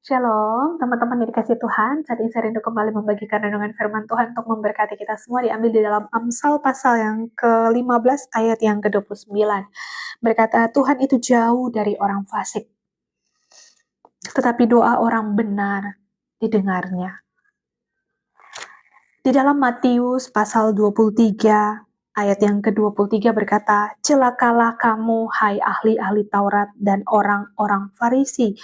Shalom, teman-teman yang dikasih Tuhan. Saat ini saya rindu kembali membagikan renungan firman Tuhan untuk memberkati kita semua, diambil di dalam Amsal pasal yang ke-15 ayat yang ke-29. Berkata, Tuhan itu jauh dari orang fasik, tetapi doa orang benar didengarnya. Di dalam Matius pasal 23 ayat yang ke-23 berkata, celakalah kamu hai ahli-ahli Taurat dan orang-orang Farisi,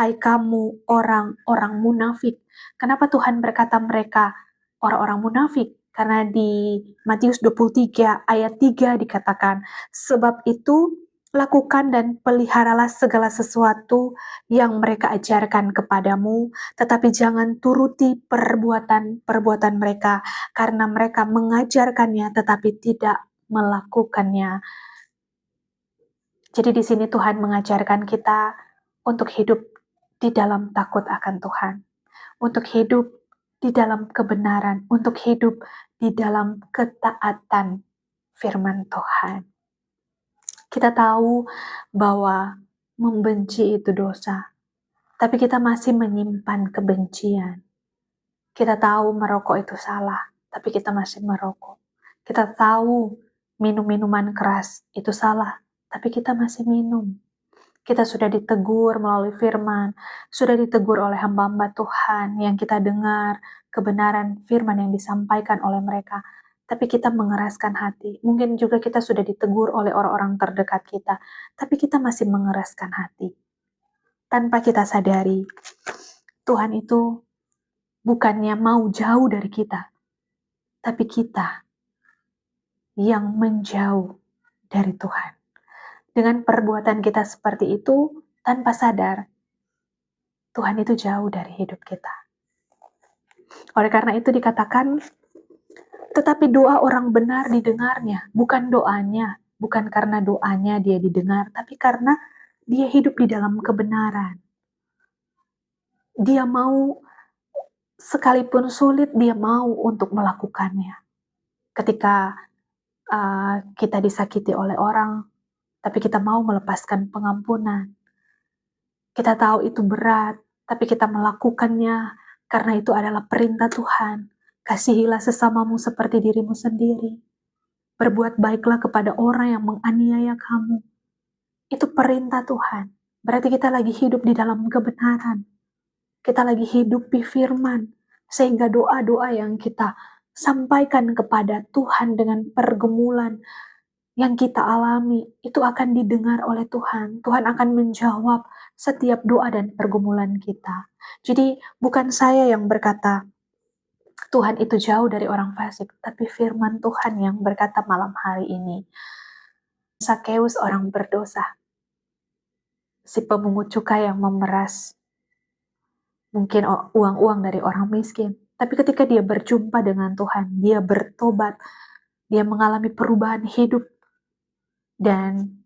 hai kamu orang-orang munafik. Kenapa Tuhan berkata mereka orang-orang munafik? Karena di Matius 23 ayat 3 dikatakan, sebab itu lakukan dan peliharalah segala sesuatu yang mereka ajarkan kepadamu, tetapi jangan turuti perbuatan-perbuatan mereka, karena mereka mengajarkannya tetapi tidak melakukannya. Jadi di sini Tuhan mengajarkan kita untuk hidup di dalam takut akan Tuhan, untuk hidup di dalam kebenaran, untuk hidup di dalam ketaatan firman Tuhan. Kita tahu bahwa membenci itu dosa, tapi kita masih menyimpan kebencian. Kita tahu merokok itu salah, tapi kita masih merokok. Kita tahu minum minuman keras itu salah, tapi kita masih minum. Kita sudah ditegur melalui firman, sudah ditegur oleh hamba-hamba Tuhan yang kita dengar kebenaran firman yang disampaikan oleh mereka, tapi kita mengeraskan hati. Mungkin juga kita sudah ditegur oleh orang-orang terdekat kita, tapi kita masih mengeraskan hati. Tanpa kita sadari, Tuhan itu bukannya mau jauh dari kita, tapi kita yang menjauh dari Tuhan. Dengan perbuatan kita seperti itu, tanpa sadar, Tuhan itu jauh dari hidup kita. Oleh karena itu dikatakan, tetapi doa orang benar didengarnya, bukan doanya, bukan karena doanya dia didengar, tapi karena dia hidup di dalam kebenaran. Dia mau, sekalipun sulit, dia mau untuk melakukannya. Ketika kita disakiti oleh orang, tapi kita mau melepaskan pengampunan. Kita tahu itu berat, tapi kita melakukannya karena itu adalah perintah Tuhan. Kasihilah sesamamu seperti dirimu sendiri. Berbuat baiklah kepada orang yang menganiaya kamu. Itu perintah Tuhan. Berarti kita lagi hidup di dalam kebenaran. Kita lagi hidup di firman. Sehingga doa-doa yang kita sampaikan kepada Tuhan dengan pergumulan yang kita alami, itu akan didengar oleh Tuhan. Tuhan akan menjawab setiap doa dan pergumulan kita. Jadi bukan saya yang berkata, Tuhan itu jauh dari orang fasik, tapi firman Tuhan yang berkata malam hari ini. Sakeus orang berdosa, si pemungut cukai yang memeras mungkin uang-uang dari orang miskin. Tapi ketika dia berjumpa dengan Tuhan, dia bertobat, dia mengalami perubahan hidup, dan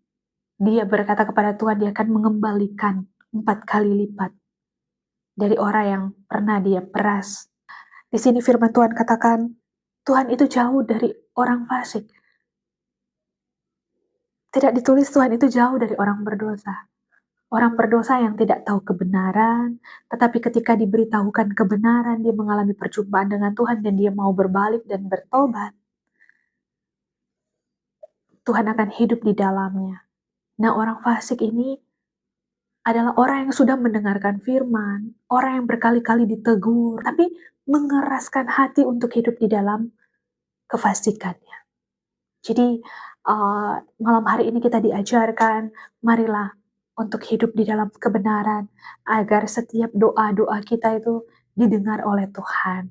dia berkata kepada Tuhan, dia akan mengembalikan 4 kali lipat dari orang yang pernah dia peras. Di sini firman Tuhan katakan, Tuhan itu jauh dari orang fasik. Tidak ditulis Tuhan itu jauh dari orang berdosa. Orang berdosa yang tidak tahu kebenaran, tetapi ketika diberitahukan kebenaran, dia mengalami perjumpaan dengan Tuhan dan dia mau berbalik dan bertobat. Tuhan akan hidup di dalamnya. Nah, orang fasik ini adalah orang yang sudah mendengarkan firman, orang yang berkali-kali ditegur, tapi mengeraskan hati untuk hidup di dalam kefasikannya. Jadi, malam hari ini kita diajarkan, marilah untuk hidup di dalam kebenaran, agar setiap doa-doa kita itu didengar oleh Tuhan.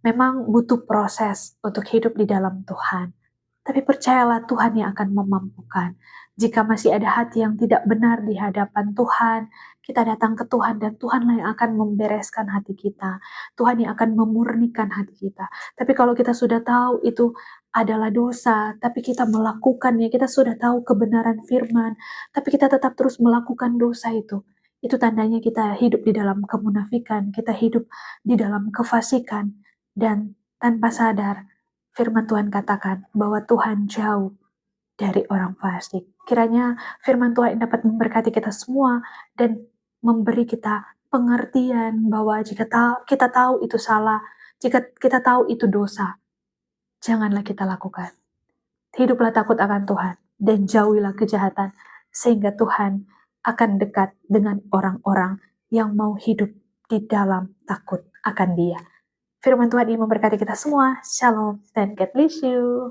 Memang butuh proses untuk hidup di dalam Tuhan. Tapi percayalah Tuhan yang akan memampukan. Jika masih ada hati yang tidak benar di hadapan Tuhan, kita datang ke Tuhan dan Tuhanlah yang akan membereskan hati kita. Tuhan yang akan memurnikan hati kita. Tapi kalau kita sudah tahu itu adalah dosa, tapi kita melakukannya, kita sudah tahu kebenaran firman, tapi kita tetap terus melakukan dosa itu tandanya kita hidup di dalam kemunafikan, kita hidup di dalam kefasikan, dan tanpa sadar, firman Tuhan katakan bahwa Tuhan jauh dari orang fasik. Kiranya firman Tuhan dapat memberkati kita semua dan memberi kita pengertian bahwa jika kita tahu itu salah, jika kita tahu itu dosa, janganlah kita lakukan. Hiduplah takut akan Tuhan dan jauhilah kejahatan, sehingga Tuhan akan dekat dengan orang-orang yang mau hidup di dalam takut akan Dia. Firman Tuhan ini memberkati kita semua. Shalom dan God bless you.